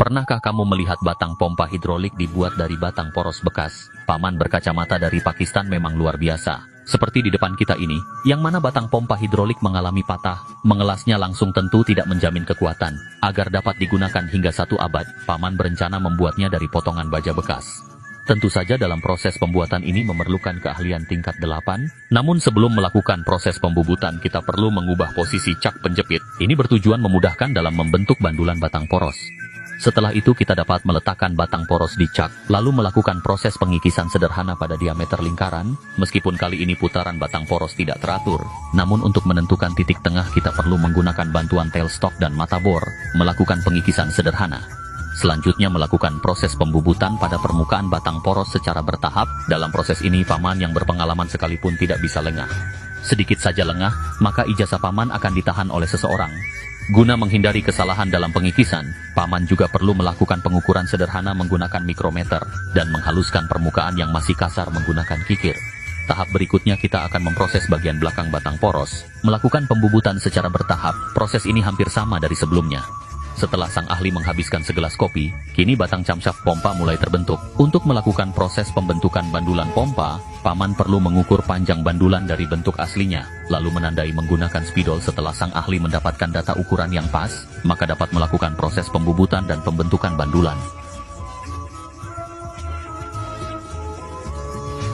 Pernahkah kamu melihat batang pompa hidrolik dibuat dari batang poros bekas? Paman berkacamata dari Pakistan memang luar biasa. Seperti di depan kita ini, yang mana batang pompa hidrolik mengalami patah, mengelasnya langsung tentu tidak menjamin kekuatan. Agar dapat digunakan hingga 1 abad, Paman berencana membuatnya dari potongan baja bekas. Tentu saja dalam proses pembuatan ini memerlukan keahlian tingkat 8, namun sebelum melakukan proses pembubutan kita perlu mengubah posisi cak penjepit. Ini bertujuan memudahkan dalam membentuk bandulan batang poros. Setelah itu kita dapat meletakkan batang poros di cak, lalu melakukan proses pengikisan sederhana pada diameter lingkaran. Meskipun kali ini putaran batang poros tidak teratur, namun untuk menentukan titik tengah kita perlu menggunakan bantuan tailstock dan mata bor, melakukan pengikisan sederhana. Selanjutnya melakukan proses pembubutan pada permukaan batang poros secara bertahap. Dalam proses ini Paman yang berpengalaman sekalipun tidak bisa lengah. Sedikit saja lengah, maka ijazah Paman akan ditahan oleh seseorang. Guna menghindari kesalahan dalam pengikisan, Paman juga perlu melakukan pengukuran sederhana menggunakan mikrometer, dan menghaluskan permukaan yang masih kasar menggunakan kikir. Tahap berikutnya kita akan memproses bagian belakang batang poros, melakukan pembubutan secara bertahap. Proses ini hampir sama dari sebelumnya. Setelah sang ahli menghabiskan segelas kopi, kini batang camshaft pompa mulai terbentuk. Untuk melakukan proses pembentukan bandulan pompa, Paman perlu mengukur panjang bandulan dari bentuk aslinya, lalu menandai menggunakan spidol. Setelah sang ahli mendapatkan data ukuran yang pas, maka dapat melakukan proses pembubutan dan pembentukan bandulan.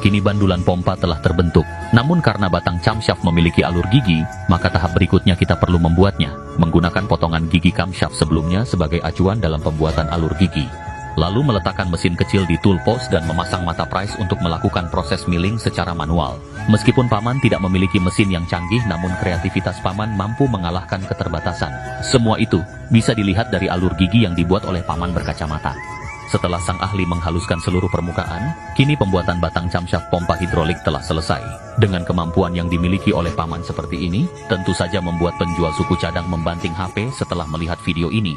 Kini bandulan pompa telah terbentuk, namun karena batang camshaft memiliki alur gigi, maka tahap berikutnya kita perlu membuatnya, menggunakan potongan gigi camshaft sebelumnya sebagai acuan dalam pembuatan alur gigi. Lalu meletakkan mesin kecil di tool post dan memasang mata pries untuk melakukan proses milling secara manual. Meskipun Paman tidak memiliki mesin yang canggih, namun kreativitas Paman mampu mengalahkan keterbatasan. Semua itu bisa dilihat dari alur gigi yang dibuat oleh Paman berkacamata. Setelah sang ahli menghaluskan seluruh permukaan, kini pembuatan batang camshaft pompa hidrolik telah selesai. Dengan kemampuan yang dimiliki oleh Paman seperti ini, tentu saja membuat penjual suku cadang membanting HP setelah melihat video ini.